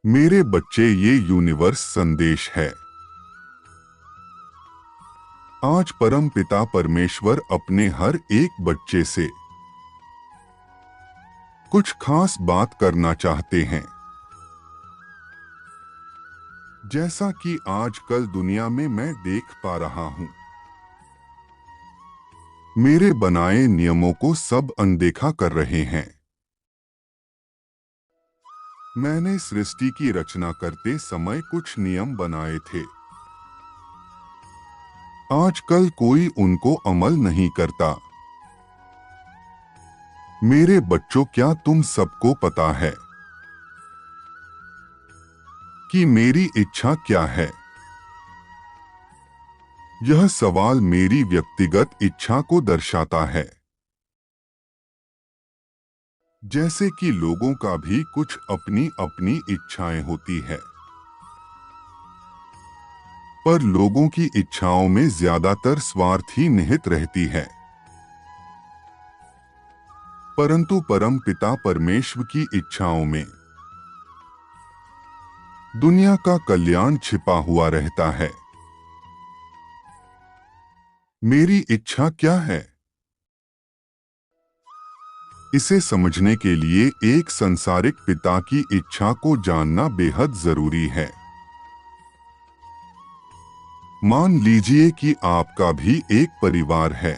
मेरे बच्चे, ये यूनिवर्स संदेश है। आज परम पिता परमेश्वर अपने हर एक बच्चे से कुछ खास बात करना चाहते हैं। जैसा कि आजकल दुनिया में मैं देख पा रहा हूं, मेरे बनाए नियमों को सब अनदेखा कर रहे हैं। मैंने सृष्टि की रचना करते समय कुछ नियम बनाए थे। आजकल कोई उनको अमल नहीं करता। मेरे बच्चों, क्या तुम सबको पता है कि मेरी इच्छा क्या है? यह सवाल मेरी व्यक्तिगत इच्छा को दर्शाता है। जैसे कि लोगों का भी कुछ अपनी अपनी इच्छाएं होती है, पर लोगों की इच्छाओं में ज्यादातर स्वार्थ ही निहित रहती है। परंतु परम पिता परमेश्वर की इच्छाओं में दुनिया का कल्याण छिपा हुआ रहता है। मेरी इच्छा क्या है, इसे समझने के लिए एक सांसारिक पिता की इच्छा को जानना बेहद जरूरी है। मान लीजिए कि आपका भी एक परिवार है,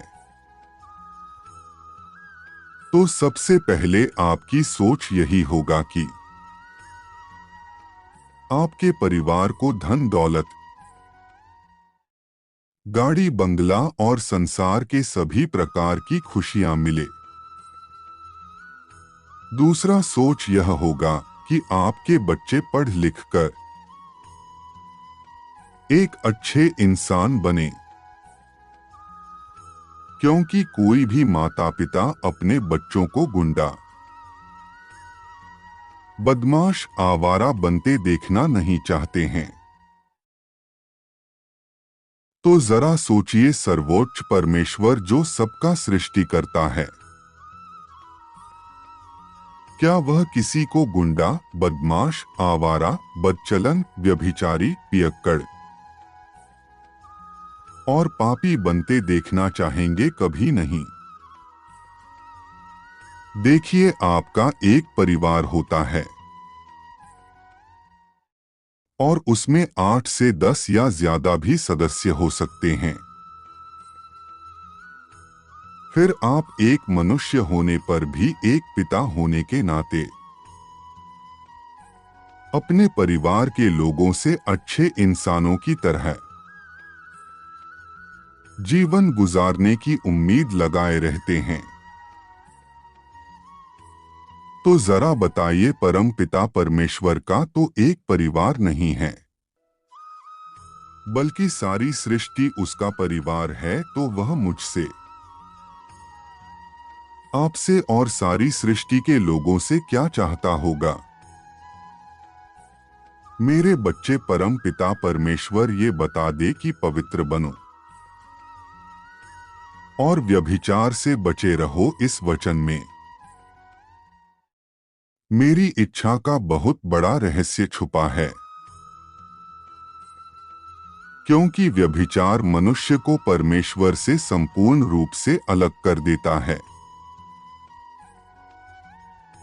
तो सबसे पहले आपकी सोच यही होगा कि आपके परिवार को धन दौलत, गाड़ी बंगला और संसार के सभी प्रकार की खुशियां मिले। दूसरा सोच यह होगा कि आपके बच्चे पढ़ लिख कर एक अच्छे इंसान बने, क्योंकि कोई भी माता पिता अपने बच्चों को गुंडा, बदमाश, आवारा बनते देखना नहीं चाहते हैं। तो जरा सोचिए, सर्वोच्च परमेश्वर जो सबका सृष्टि करता है, क्या वह किसी को गुंडा, बदमाश, आवारा, बदचलन, व्यभिचारी, पियक्कड़ और पापी बनते देखना चाहेंगे? कभी नहीं। देखिए, आपका एक परिवार होता है और उसमें 8 से 10 या ज्यादा भी सदस्य हो सकते हैं। फिर आप एक मनुष्य होने पर भी एक पिता होने के नाते अपने परिवार के लोगों से अच्छे इंसानों की तरह जीवन गुजारने की उम्मीद लगाए रहते हैं। तो जरा बताइए, परम पिता परमेश्वर का तो एक परिवार नहीं है, बल्कि सारी सृष्टि उसका परिवार है, तो वह मुझसे, आपसे और सारी सृष्टि के लोगों से क्या चाहता होगा? मेरे बच्चे, परम पिता परमेश्वर ये बता दे कि पवित्र बनो और व्यभिचार से बचे रहो। इस वचन में मेरी इच्छा का बहुत बड़ा रहस्य छुपा है, क्योंकि व्यभिचार मनुष्य को परमेश्वर से संपूर्ण रूप से अलग कर देता है।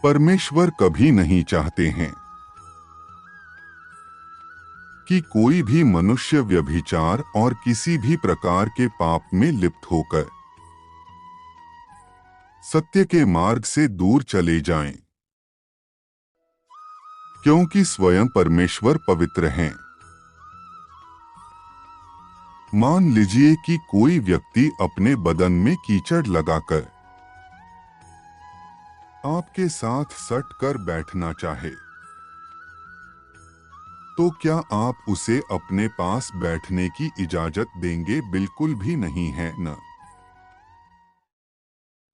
परमेश्वर कभी नहीं चाहते हैं कि कोई भी मनुष्य व्यभिचार और किसी भी प्रकार के पाप में लिप्त होकर सत्य के मार्ग से दूर चले जाएं, क्योंकि स्वयं परमेश्वर पवित्र हैं। मान लीजिए कि कोई व्यक्ति अपने बदन में कीचड़ लगाकर आपके साथ सट कर बैठना चाहे, तो क्या आप उसे अपने पास बैठने की इजाजत देंगे? बिल्कुल भी नहीं, है न?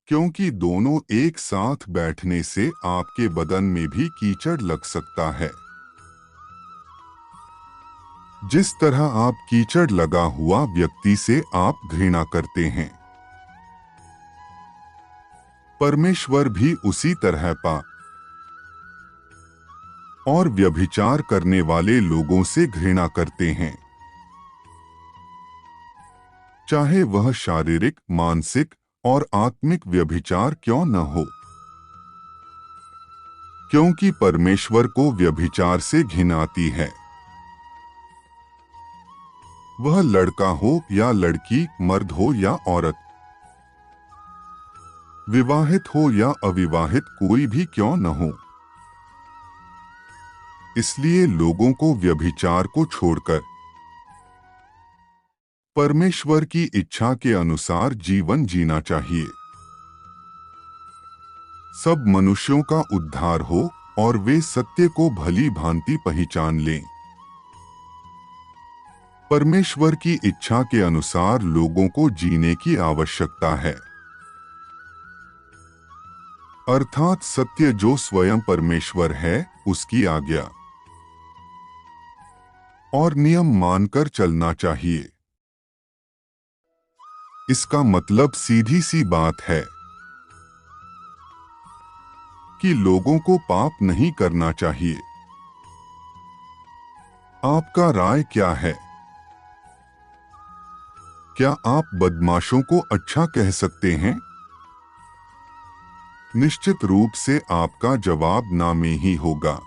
क्योंकि दोनों एक साथ बैठने से आपके बदन में भी कीचड़ लग सकता है। जिस तरह आप कीचड़ लगा हुआ व्यक्ति से आप घृणा करते हैं, परमेश्वर भी उसी तरह और व्यभिचार करने वाले लोगों से घृणा करते हैं, चाहे वह शारीरिक, मानसिक और आत्मिक व्यभिचार क्यों न हो, क्योंकि परमेश्वर को व्यभिचार से घिन आती है। वह लड़का हो या लड़की, मर्द हो या औरत, विवाहित हो या अविवाहित, कोई भी क्यों न हो। इसलिए लोगों को व्यभिचार को छोड़कर परमेश्वर की इच्छा के अनुसार जीवन जीना चाहिए। सब मनुष्यों का उद्धार हो और वे सत्य को भली भांति पहचान लें। परमेश्वर की इच्छा के अनुसार लोगों को जीने की आवश्यकता है, अर्थात सत्य जो स्वयं परमेश्वर है, उसकी आज्ञा और नियम मानकर चलना चाहिए। इसका मतलब सीधी सी बात है कि लोगों को पाप नहीं करना चाहिए। आपका राय क्या है? क्या आप बदमाशों को अच्छा कह सकते हैं? निश्चित रूप से आपका जवाब ना में ही होगा।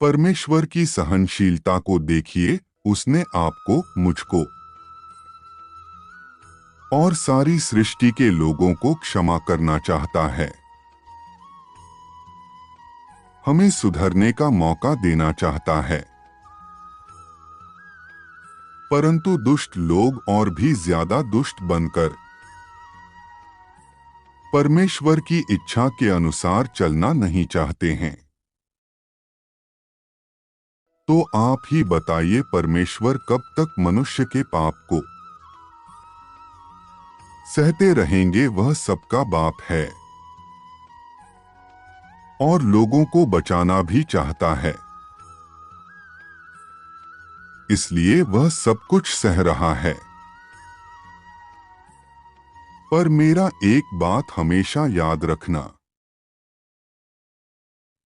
परमेश्वर की सहनशीलता को देखिए, उसने आपको, मुझको और सारी सृष्टि के लोगों को क्षमा करना चाहता है। हमें सुधरने का मौका देना चाहता है। परंतु दुष्ट लोग और भी ज्यादा दुष्ट बनकर परमेश्वर की इच्छा के अनुसार चलना नहीं चाहते हैं। तो आप ही बताइए, परमेश्वर कब तक मनुष्य के पाप को सहते रहेंगे? वह सबका बाप है और लोगों को बचाना भी चाहता है, इसलिए वह सब कुछ सह रहा है। पर मेरा एक बात हमेशा याद रखना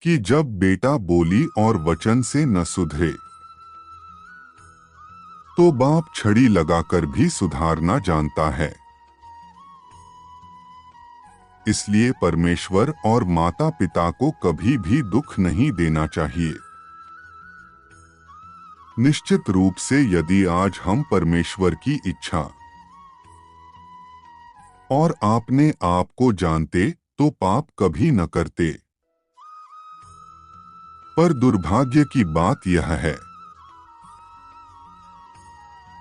कि जब बेटा बोली और वचन से न सुधरे तो बाप छड़ी लगाकर भी सुधारना जानता है। इसलिए परमेश्वर और माता पिता को कभी भी दुख नहीं देना चाहिए। निश्चित रूप से यदि आज हम परमेश्वर की इच्छा और आपने आप को जानते तो पाप कभी न करते। पर दुर्भाग्य की बात यह है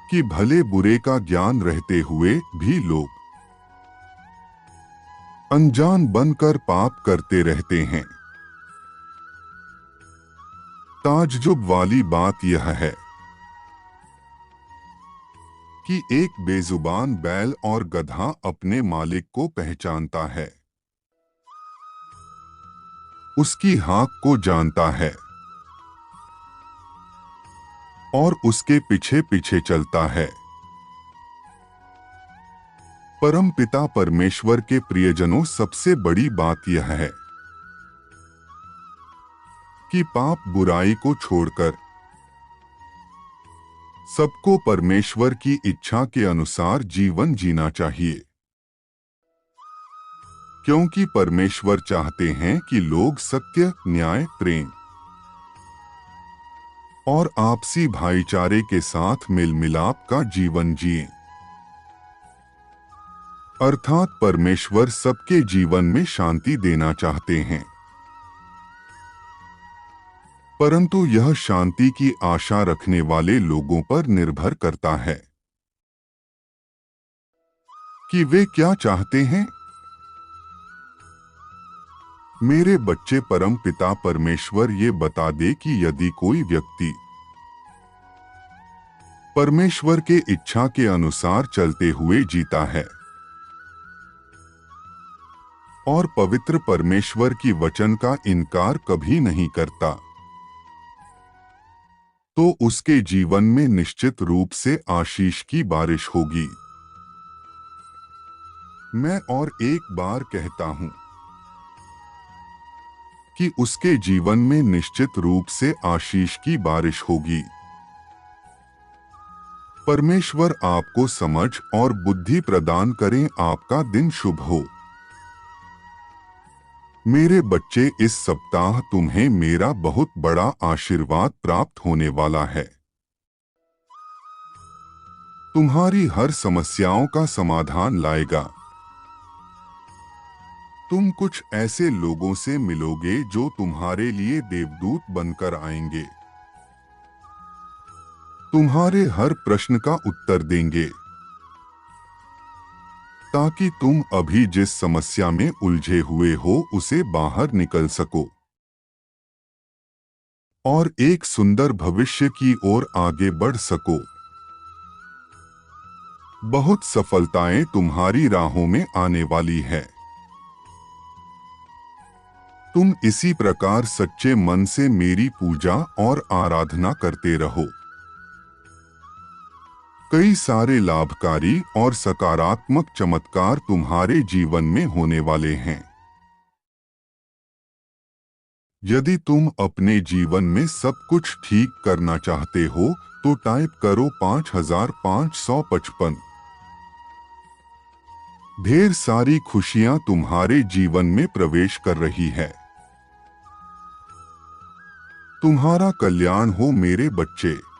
कि भले बुरे का ज्ञान रहते हुए भी लोग अनजान बनकर पाप करते रहते हैं। ताज्जुब वाली बात यह है कि एक बेजुबान बैल और गधा अपने मालिक को पहचानता है, उसकी हाँक को जानता है और उसके पीछे पीछे चलता है। परम पिता परमेश्वर के प्रियजनों, सबसे बड़ी बात यह है कि पाप बुराई को छोड़कर सबको परमेश्वर की इच्छा के अनुसार जीवन जीना चाहिए, क्योंकि परमेश्वर चाहते हैं कि लोग सत्य, न्याय, प्रेम और आपसी भाईचारे के साथ मिल मिलाप का जीवन जिएं। अर्थात परमेश्वर सबके जीवन में शांति देना चाहते हैं, परंतु यह शांति की आशा रखने वाले लोगों पर निर्भर करता है कि वे क्या चाहते हैं। मेरे बच्चे, परम पिता परमेश्वर ये बता दे कि यदि कोई व्यक्ति परमेश्वर के इच्छा के अनुसार चलते हुए जीता है और पवित्र परमेश्वर की वचन का इनकार कभी नहीं करता, तो उसके जीवन में निश्चित रूप से आशीष की बारिश होगी। मैं और एक बार कहता हूं कि उसके जीवन में निश्चित रूप से आशीष की बारिश होगी। परमेश्वर आपको समझ और बुद्धि प्रदान करें। आपका दिन शुभ हो। मेरे बच्चे, इस सप्ताह तुम्हें मेरा बहुत बड़ा आशीर्वाद प्राप्त होने वाला है। तुम्हारी हर समस्याओं का समाधान लाएगा। तुम कुछ ऐसे लोगों से मिलोगे जो तुम्हारे लिए देवदूत बनकर आएंगे। तुम्हारे हर प्रश्न का उत्तर देंगे ताकि तुम अभी जिस समस्या में उलझे हुए हो उसे बाहर निकल सको और एक सुंदर भविष्य की ओर आगे बढ़ सको। बहुत सफलताएं तुम्हारी राहों में आने वाली है। तुम इसी प्रकार सच्चे मन से मेरी पूजा और आराधना करते रहो। कई सारे लाभकारी और सकारात्मक चमत्कार तुम्हारे जीवन में होने वाले हैं। यदि तुम अपने जीवन में सब कुछ ठीक करना चाहते हो तो टाइप करो 5555। ढेर सारी खुशियां तुम्हारे जीवन में प्रवेश कर रही है। तुम्हारा कल्याण हो मेरे बच्चे।